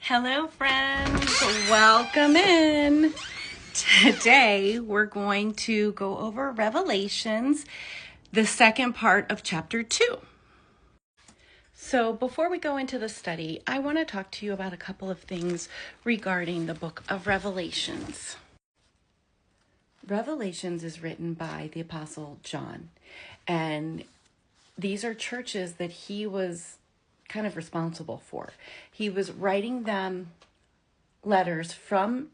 Hello, friends. Welcome in. Today, we're going to go over Revelations, the second part of chapter 2. So before we go into the study, I want to talk to you about a couple of things regarding the book of Revelations. Revelations is written by the Apostle John, and these are churches that he was kind of responsible for. He was writing them letters from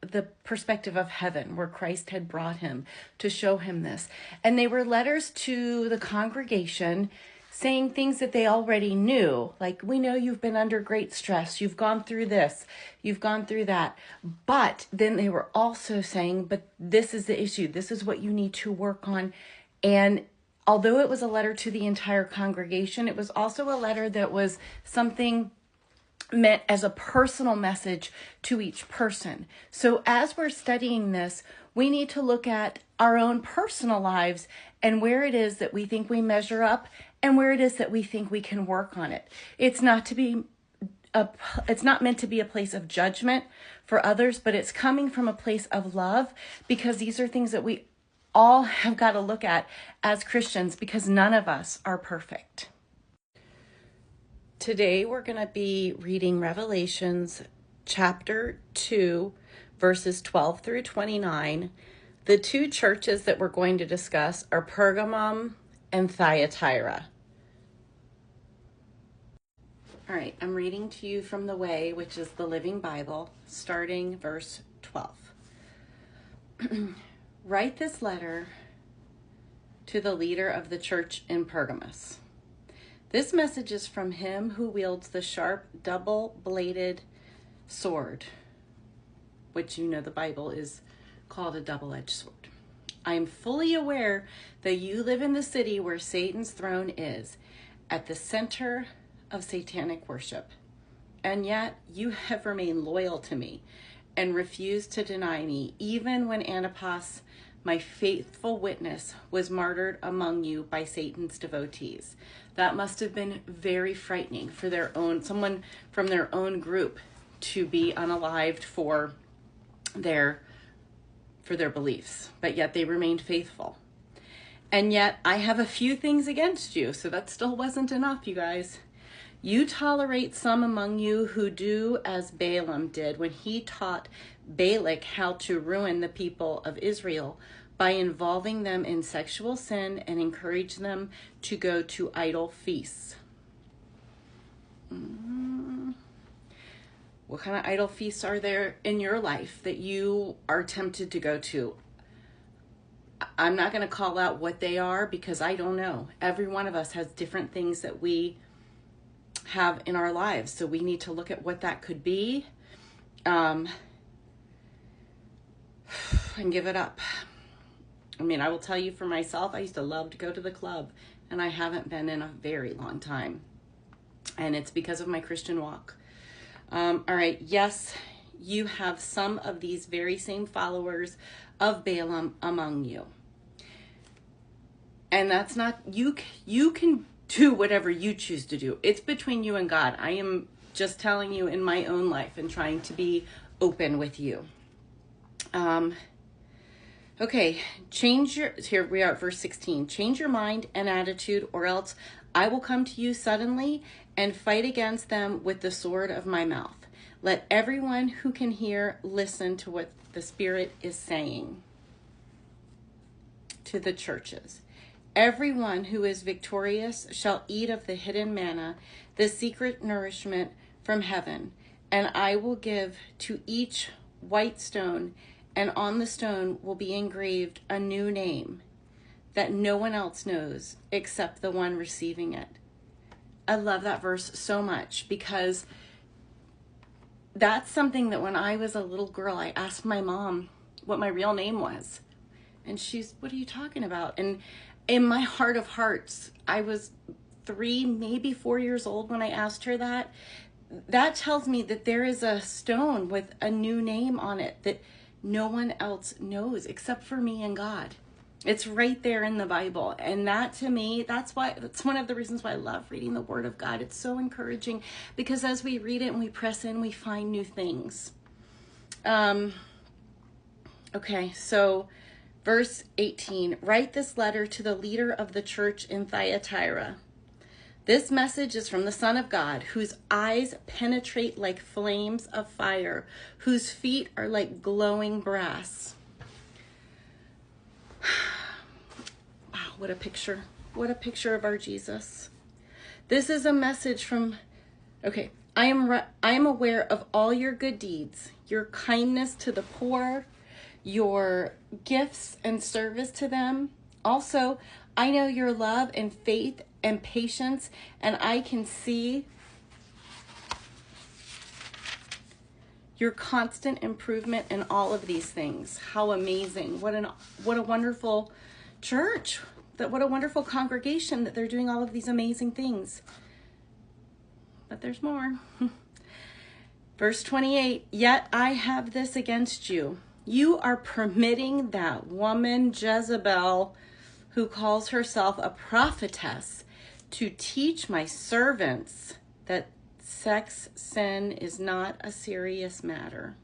the perspective of heaven, where Christ had brought him to show him this. And they were letters to the congregation saying things that they already knew. Like, we know you've been under great stress. You've gone through this. You've gone through that. But then they were also saying, but this is the issue. This is what you need to work on. And although it was a letter to the entire congregation, it was also a letter that was something meant as a personal message to each person. So as we're studying this, we need to look at our own personal lives and where it is that we think we measure up and where it is that we think we can work on it. It's not meant to be a place of judgment for others, but it's coming from a place of love, because these are things that we all have got to look at as Christians, because none of us are perfect. Today we're going to be reading Revelations chapter 2, verses 12 through 29. The two churches that we're going to discuss are Pergamum and Thyatira. All right, I'm reading to you from the Way, which is the Living Bible, starting verse 12. Write this letter to the leader of the church in Pergamos. This message is from him who wields the sharp, double-bladed sword, which you know the Bible is called a double-edged sword. I am fully aware that you live in the city where Satan's throne is, at the center of satanic worship. And yet you have remained loyal to me and refused to deny me, even when Antipas, my faithful witness, was martyred among you by Satan's devotees. That must have been very frightening for someone from their own group to be unalived for their beliefs, but yet they remained faithful. And yet I have a few things against you, so that still wasn't enough, you guys. You tolerate some among you who do as Balaam did when he taught Balak how to ruin the people of Israel by involving them in sexual sin and encourage them to go to idol feasts. What kind of idol feasts are there in your life that you are tempted to go to? I'm not going to call out what they are because I don't know. Every one of us has different things that we have in our lives. So we need to look at what that could be and give it up. I mean, I will tell you for myself, I used to love to go to the club, and I haven't been in a very long time. And it's because of my Christian walk. All right. Yes, you have some of these very same followers of Balaam among you. And that's not, you can do whatever you choose to do. It's between you and God. I am just telling you in my own life and trying to be open with you. Okay, here we are at verse 16. Change your mind and attitude, or else I will come to you suddenly and fight against them with the sword of my mouth. Let everyone who can hear listen to what the Spirit is saying to the churches. Everyone who is victorious shall eat of the hidden manna, the secret nourishment from heaven, and I will give to each white stone, and on the stone will be engraved a new name that no one else knows except the one receiving it. I love that verse so much, because that's something that when I was a little girl, I asked my mom what my real name was. And she's, what are you talking about? And in my heart of hearts, I was 3, maybe 4 years old when I asked her that. That tells me that there is a stone with a new name on it that no one else knows except for me and God. It's right there in the Bible. And that, to me, that's one of the reasons why I love reading the Word of God. It's so encouraging because as we read it and we press in, we find new things. Okay, so verse 18, write this letter to the leader of the church in Thyatira. This message is from the Son of God, whose eyes penetrate like flames of fire, whose feet are like glowing brass. Wow, what a picture. What a picture of our Jesus. This is a message from, okay, I am aware of all your good deeds, your kindness to the poor, your gifts and service to them. Also, I know your love and faith and patience, and I can see your constant improvement in all of these things. How amazing. What a wonderful church. What a wonderful congregation that they're doing all of these amazing things. But there's more. Verse 28, yet I have this against you. You are permitting that woman Jezebel, who calls herself a prophetess, to teach my servants that sex sin is not a serious matter.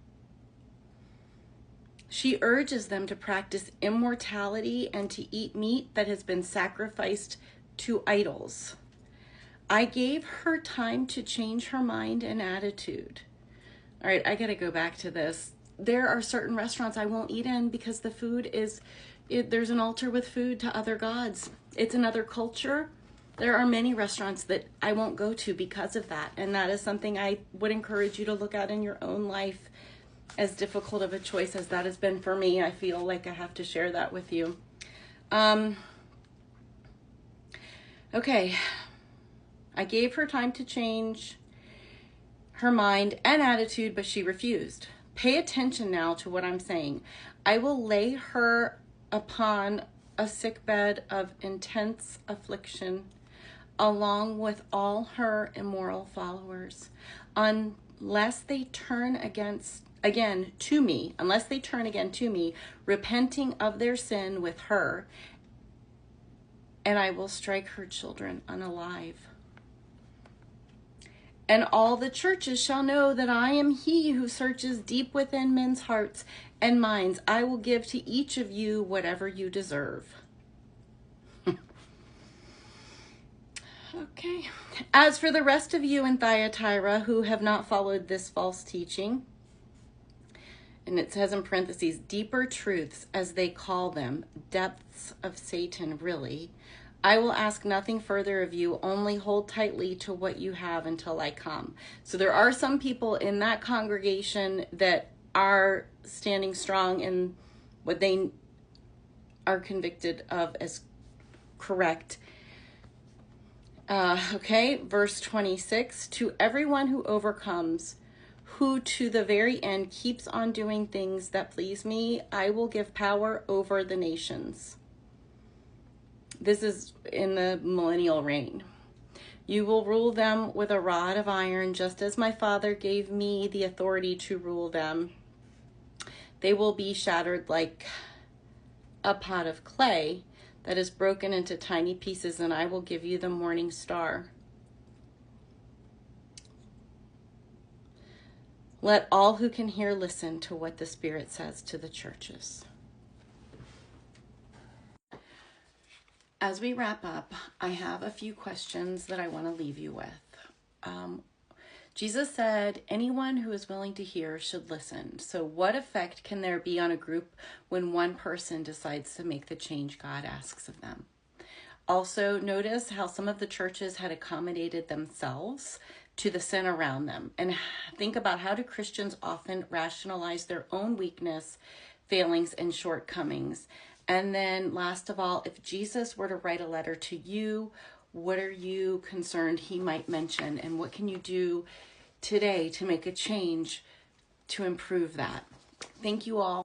She urges them to practice immorality and to eat meat that has been sacrificed to idols. I gave her time to change her mind and attitude. All right, I got to go back to this. There are certain restaurants I won't eat in because the food there's an altar with food to other gods. It's another culture. There are many restaurants that I won't go to because of that. And that is something I would encourage you to look at in your own life. As difficult of a choice as that has been for me, I feel like I have to share that with you. Okay. I gave her time to change her mind and attitude, but she refused. Pay attention now to what I'm saying. I will lay her upon a sickbed of intense affliction, along with all her immoral followers, unless they turn again to me, repenting of their sin with her, and I will strike her children unalive. And all the churches shall know that I am he who searches deep within men's hearts and minds. I will give to each of you whatever you deserve. Okay. As for the rest of you in Thyatira who have not followed this false teaching, and it says in parentheses, deeper truths, as they call them, depths of Satan, really, I will ask nothing further of you, only hold tightly to what you have until I come. So there are some people in that congregation that are standing strong in what they are convicted of as correct. Okay, verse 26, to everyone who overcomes, who to the very end keeps on doing things that please me, I will give power over the nations. This is in the millennial reign. You will rule them with a rod of iron, just as my Father gave me the authority to rule them. They will be shattered like a pot of clay that is broken into tiny pieces, and I will give you the morning star. Let all who can hear listen to what the Spirit says to the churches. As we wrap up, I have a few questions that I want to leave you with. Jesus said, anyone who is willing to hear should listen. So what effect can there be on a group when one person decides to make the change God asks of them? Also, notice how some of the churches had accommodated themselves to the sin around them. And think about, how do Christians often rationalize their own weakness, failings, and shortcomings? And then last of all, if Jesus were to write a letter to you, what are you concerned he might mention? And what can you do today to make a change to improve that? Thank you all.